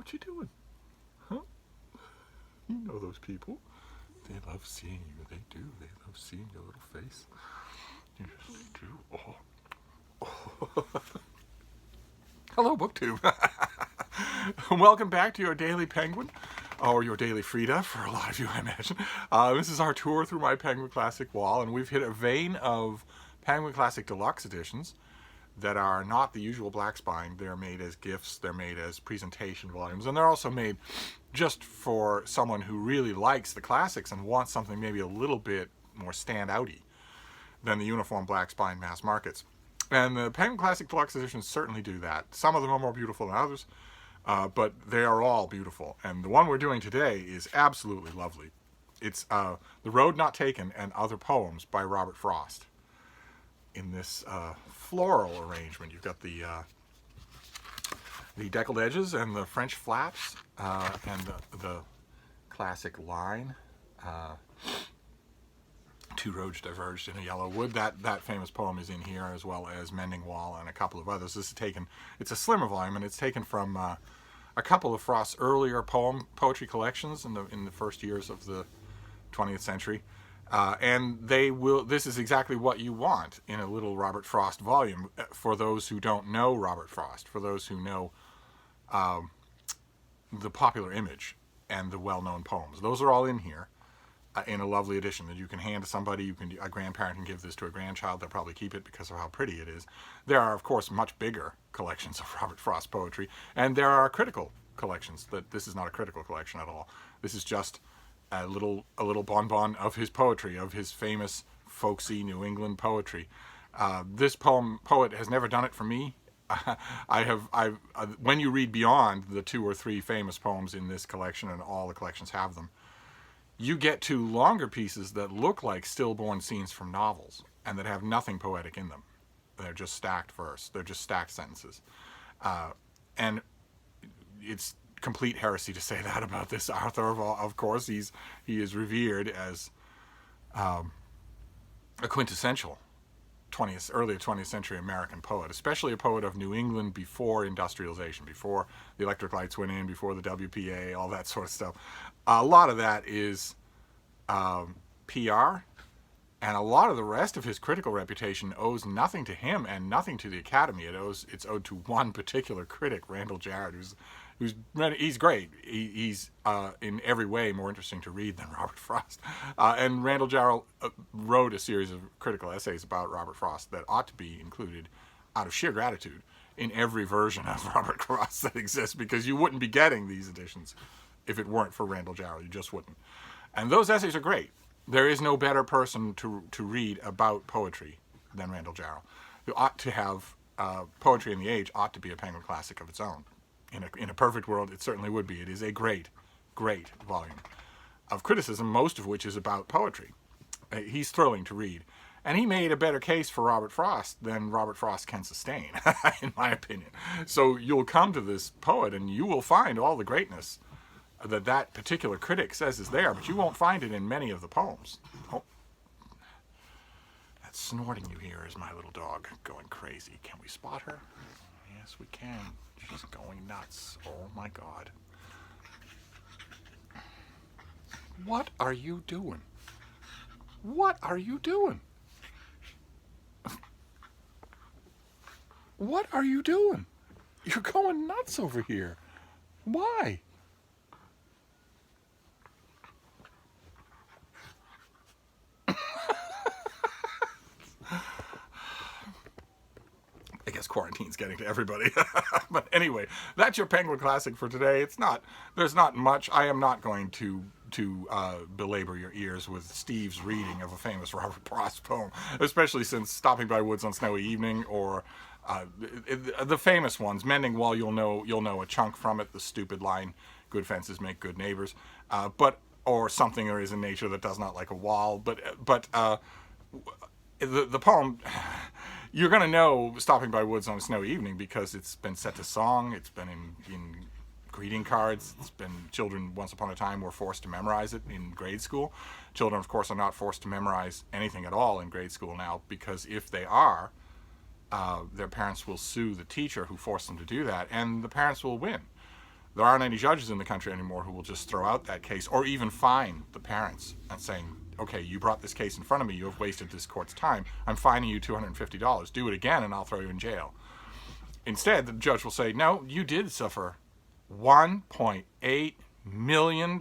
What you doing? Huh? You know those people. They love seeing you. They do. They love seeing your little face. You just do. Oh. Hello, BookTube. Welcome back to your Daily Penguin, or your Daily Frida for a lot of you, I imagine. This is our tour through my Penguin Classic wall, and we've hit a vein of Penguin Classic Deluxe editions that are not the usual black spine. They're made as gifts, they're made as presentation volumes, and they're also made just for someone who really likes the classics and wants something maybe a little bit more stand-outy than the uniform black spine mass markets. And the Penguin Classic Deluxe editions certainly do that. Some of them are more beautiful than others, but they are all beautiful. And the one we're doing today is absolutely lovely. It's The Road Not Taken and Other Poems by Robert Frost. In this floral arrangement, you've got the deckled edges and the French flaps and the classic line. Two roads diverged in a yellow wood. That famous poem is in here, as well as Mending Wall and a couple of others. This is taken, it's a slimmer volume, and it's taken from a couple of Frost's earlier poetry collections in the first years of the 20th century. And this is exactly what you want in a little Robert Frost volume for those who don't know Robert Frost, for those who know the popular image and the well-known poems. Those are all in here in a lovely edition that you can hand to somebody. A grandparent can give this to a grandchild. They'll probably keep it because of how pretty it is. There are, of course, much bigger collections of Robert Frost poetry, and there are critical collections. This is not a critical collection at all. This is just a little bonbon of his poetry, of his famous folksy New England poetry. This poet has never done it for me. When you read beyond the 2 or 3 famous poems in this collection, and all the collections have them, you get to longer pieces that look like stillborn scenes from novels and that have nothing poetic in them. They're just stacked verse. They're just stacked sentences. And it's complete heresy to say that about this author. Of course, he is revered as a quintessential early 20th century American poet, especially a poet of New England before industrialization, before the electric lights went in, before the WPA, all that sort of stuff. A lot of that is PR, and a lot of the rest of his critical reputation owes nothing to him and nothing to the Academy. It's owed to one particular critic, Randall Jarrett, he's great. He's in every way more interesting to read than Robert Frost. And Randall Jarrett wrote a series of critical essays about Robert Frost that ought to be included out of sheer gratitude in every version of Robert Frost that exists, because you wouldn't be getting these editions if it weren't for Randall Jarrett. You just wouldn't. And those essays are great. There is no better person to read about poetry than Randall Jarrett. You ought to have Poetry in the Age ought to be a Penguin Classic of its own. In a perfect world, it certainly would be. It is a great, great volume of criticism, most of which is about poetry. He's thrilling to read. And he made a better case for Robert Frost than Robert Frost can sustain, in my opinion. So you'll come to this poet and you will find all the greatness that particular critic says is there, but you won't find it in many of the poems. Oh, that snorting you hear is my little dog going crazy. Can we spot her? Yes, we can. She's going nuts. Oh my God. What are you doing? What are you doing? What are you doing? You're going nuts over here. Why? I guess quarantine's getting to everybody. But anyway, that's your Penguin Classic for today. There's not much. I am not going to belabor your ears with Steve's reading of a famous Robert Frost poem, especially since Stopping by Woods on Snowy Evening, or the famous ones, Mending Wall, you'll know a chunk from it, the stupid line, good fences make good neighbors, or something there is in nature that does not like a wall, but the poem, you're going to know Stopping by Woods on a Snowy Evening because it's been set to song, it's been in greeting cards, it's been, children once upon a time were forced to memorize it in grade school. Children, of course, are not forced to memorize anything at all in grade school now, because if they are, their parents will sue the teacher who forced them to do that, and the parents will win. there aren't any judges in the country anymore who will just throw out that case or even fine the parents and saying, okay, you brought this case in front of me, you have wasted this court's time, I'm fining you $250. Do it again and I'll throw you in jail. Instead, the judge will say, no, you did suffer $1.8 million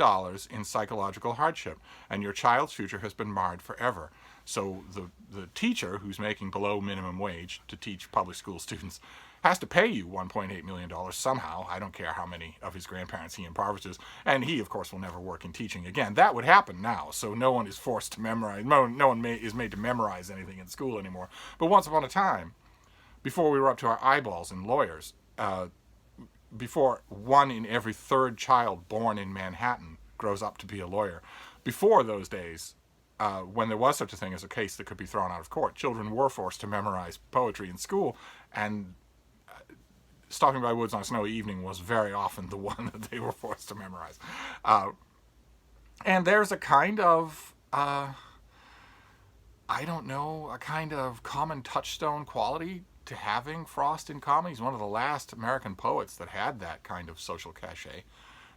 in psychological hardship, and your child's future has been marred forever. So the teacher who's making below minimum wage to teach public school students has to pay you $1.8 million somehow. I don't care how many of his grandparents he impoverishes. And he, of course, will never work in teaching again. That would happen now. So no one is forced to memorize. No one is made to memorize anything in school anymore. But once upon a time, before we were up to our eyeballs in lawyers, before 1 in every 3rd child born in Manhattan grows up to be a lawyer, before those days, when there was such a thing as a case that could be thrown out of court, children were forced to memorize poetry in school, and Stopping by Woods on a Snowy Evening was very often the one that they were forced to memorize. And there's a kind of, I don't know, a kind of common touchstone quality to having Frost in comedy. He's one of the last American poets that had that kind of social cachet,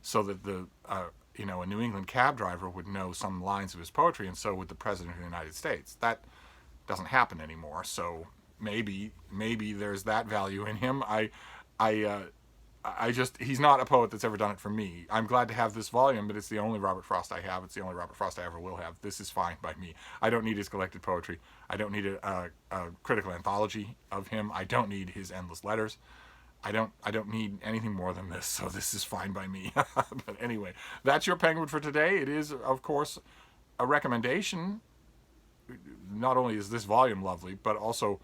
so that a New England cab driver would know some lines of his poetry, and so would the President of the United States. That doesn't happen anymore, so maybe there's that value in him. He's not a poet that's ever done it for me. I'm glad to have this volume, but it's the only Robert Frost I have. It's the only Robert Frost I ever will have. This is fine by me. I don't need his collected poetry. I don't need a critical anthology of him. I don't need his endless letters. I don't need anything more than this, so this is fine by me. But anyway, that's your Penguin for today. It is, of course, a recommendation. Not only is this volume lovely, but also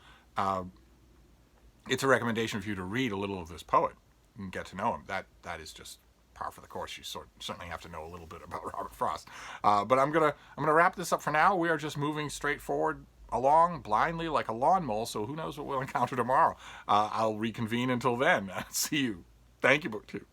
it's a recommendation for you to read a little of this poet and get to know him. That is just par for the course. You certainly have to know a little bit about Robert Frost. But I'm gonna wrap this up for now. We are just moving straight forward along blindly like a lawn mole, so who knows what we'll encounter tomorrow. I'll reconvene until then. See you. Thank you, BookTube.